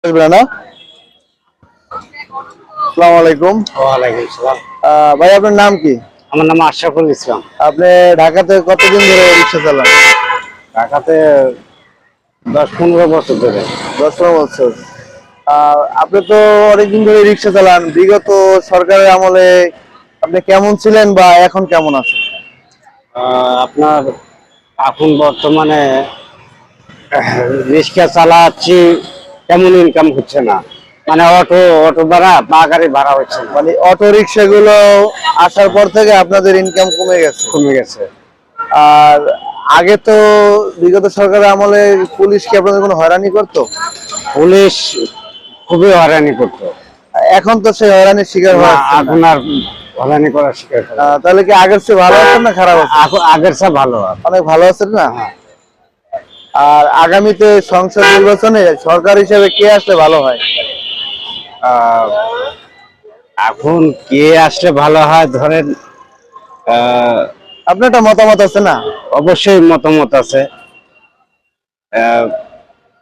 না। আসসালামু আলাইকুম। ওয়ালাইকুম সালাম। ভাই আপনার নাম কি? আমার নাম আশরাফুল ইসলাম। আপনি ঢাকাতে কতদিন ধরে রিক্সা চালান? ঢাকাতে 10-15 বছর ধরে। 10-15 বছর। আপনি তো অনেকদিন ধরে রিক্সা চালান, বিগত সরকারের আমলে আপনি কেমন ছিলেন বা এখন কেমন আছেন? আপনার এখন বর্তমানে রিক্সা চালাচ্ছি, তেমন ইনকাম হচ্ছে না। মানে অটো ভাড়া বা গাড়ি ভাড়া হচ্ছে না। মানে অটো রিক্সা গুলো আসার পর থেকে আপনাদের ইনকাম কমে গেছে। আর আগে তো বিগত সরকারের আমলে পুলিশ কি আপনাদের কোনো হয়রানি করতো? পুলিশ খুবই হয়রানি করতো। এখন তো সেই হয়রানির শিকার না, হচ্ছে এখন আর হয়রানি করার শিকার করে না। তাহলে কি আগের চেয়ে ভালো আছেন না খারাপ আছেন? আগের চেয়ে ভালো। অনেক ভালো আছেন না? আর আগামীতে সংসদ নির্বাচনে সরকার হিসেবে কে আসলে ভালো হয়? এখন কে আসলে ভালো হয়, ধরেন আপনার একটা মতামত আছে না? অবশ্যই মতামত আছে।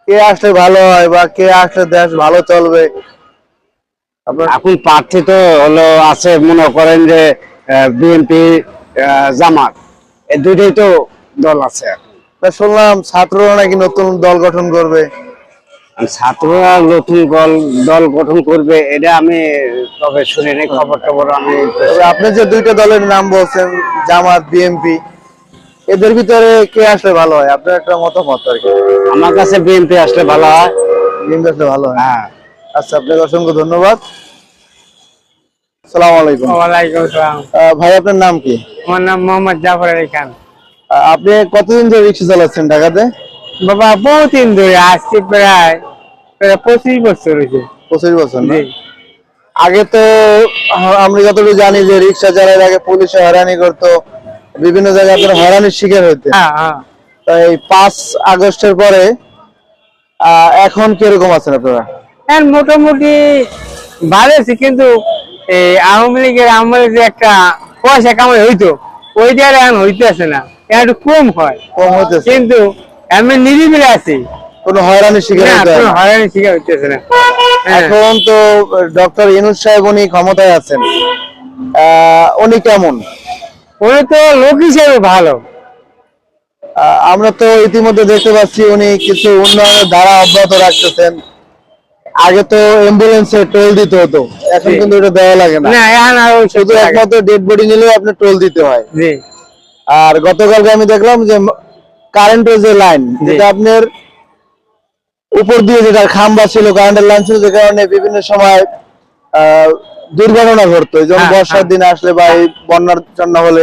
কে আসলে ভালো হয় বা কে আসলে দেশ ভালো চলবে? এখন প্রার্থী তো হলো আছে, মনে করেন যে বিএনপি, জামাত, এই দুইটাই তো দল আছে। শুনলাম ছাত্ররা নাকি নতুন দল গঠন করবে। ছাত্ররা নতুন দল গঠন করবে, এটা আমি তবে শুনিনি, খবর টবর আমি। আপনি যে দুইটা দলের নাম বলছেন, জামাত বিএনপি, এদের ভিতরে কে আসলে ভালো হয়? আপনার একটা মতামত আর কি। আমার কাছে বিএনপি আসলে ভালো হয়। বিএনপি আসলে ভালো হয়। হ্যাঁ। আচ্ছা, আপনাকে অসংখ্য ধন্যবাদ। আসসালামু আলাইকুম। ওয়ালাইকুম আসসালাম। ভাই আপনার নাম কি? আমার নাম মোহাম্মদ জাফর আলী খান। আপনি কতদিন ধরে রিক্সা চালাচ্ছেন ঢাকাতে? বাবা বহুদিন ধরে আসছি, প্রায় 25 বছর হয়েছে। 25 বছর না? আগে তো আমরা যতটুকু জানি যে রিক্সা চালার আগে পুলিশে হয়রানি করতো, বিভিন্ন জায়গায় আপনারা হয়রানির শিকার হইতেন। তাই 5 আগস্টের পরে এখন কিরকম আছেন আপনারা? হ্যাঁ, মোটামুটি ভালো আছে, কিন্তু এই আওয়ামী লীগের আমলে যে একটা পয়সা কামাই হইতো, ওইটা এখন হইতেছে না, একটু কম হয়, কম হইতেছে, কিন্তু আমি নিরিবিলি আছি, কোনো হয়রানির শিকার হইতে হয় না। হয়রানির শিকার হইতেছে না। এখন তো ডক্টর ইউনূস সাহেব উনি ক্ষমতায় আছেন, উনি কেমন? উনি তো লোক হিসেবে ভালো। আমরা তো ইতিমধ্যে দেখতে পাচ্ছি উনি কিছু উন্নয়নের ধারা অব্যাহত রাখতেছেন। আগে তো অ্যাম্বুলেন্সে টোল দিতে হতো, এখন কিন্তু এটা দেওয়া লাগে না। শুধু একমাত্র ডেড বডি নিলেও আপনার টোল দিতে হয়। আর গতকালকে আমি দেখলাম যে কারেন্টের যে লাইন, যেটা আপনার উপর দিয়ে যেটা খাম্বা ছিল, কারেন্টের লাইন ছিল, যে কারণে বিভিন্ন সময় দুর্ঘটনা ঘটতো, যেমন বর্ষার দিন আসলে বা এই বন্যার জন্য হলে।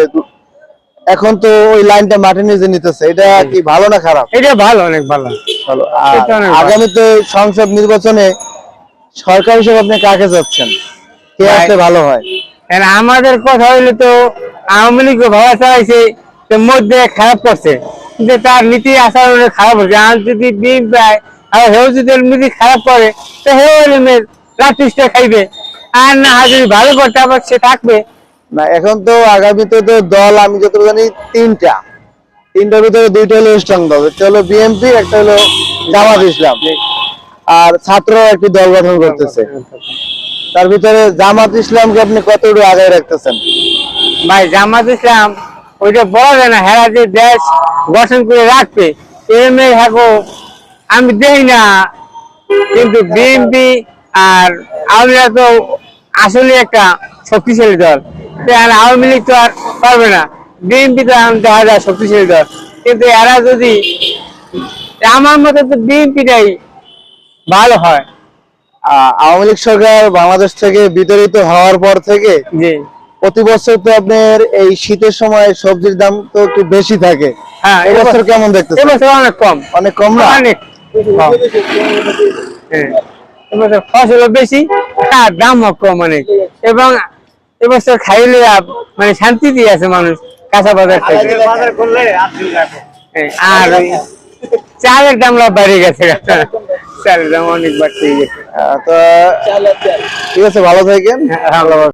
এখন তো ওই লাইনটা মাটি নিচে নিতেছে, এটা কি ভালো না খারাপ? এটা ভালো, অনেক ভালো। আগামীতে সংসদ নির্বাচনে সরকার হিসেবে আপনি কাকে যাচ্ছেন, কে আসলে ভালো হয়? আমাদের কথা হইলে তো আওয়ামী লীগ ভালো চালাইছে, মধ্যে খারাপ করছে, কিন্তু তার নীতি আচরণে খারাপ হচ্ছে। আর যদি বিএনপি আর হেউ যদি নীতি খারাপ করে, তো হেউ রাত্রিটা খাইবে, আর না যদি ভালো করতে আবার সে থাকবে না। এখন তো আগামীতে তো দল আমি যতটুকু জানি তিনটার ভিতরে দুইটা হলো স্ট্রং দল, একটা হলো বিএনপি, একটা হলো জামাত ইসলাম, আর ছাত্ররা একটি দল গঠন করতেছে। তার ভিতরে জামাত ইসলামকে আপনি কতটুকু আগায় রাখতেছেন? ভাই, জামাত ইসলাম ওইটা বলা যায় না, হেরা যে দেশ গঠন করে রাখবে এমনি থাকো আমি দেখি না। কিন্তু বিএনপি আর আওয়ামী লীগ তো আসলে একটা শক্তিশালী দল, আওয়ামী লীগ তো আর পারবে না, বিএনপি তো দেখা যায় শক্তিশালী দল। কিন্তু এরা যদি, আমার মতে তো বিএনপিটাই ভালো হয়। আওয়ামী লীগ সরকার বাংলাদেশ থেকে বিতাড়িত হওয়ার পর থেকে প্রতি বছর তো আপনার এই শীতের সময় সবজির দাম তো একটু বেশি থাকে। হ্যাঁ, এবছর কেমন দেখতেছেন? এবছর অনেক কম। অনেক কম না? অনেক এবছর ফসল বেশি, তার দামও কম অনেক, এবং এবছর খাইলে মানে শান্তি দিয়ে আছে মানুষ কাঁচা বাজার থেকে। আর চালের দাম বেড়ে গেছে, চালের দাম অনেক বাড়তে গেছে। তো ঠিক আছে, ভালো থাকেন।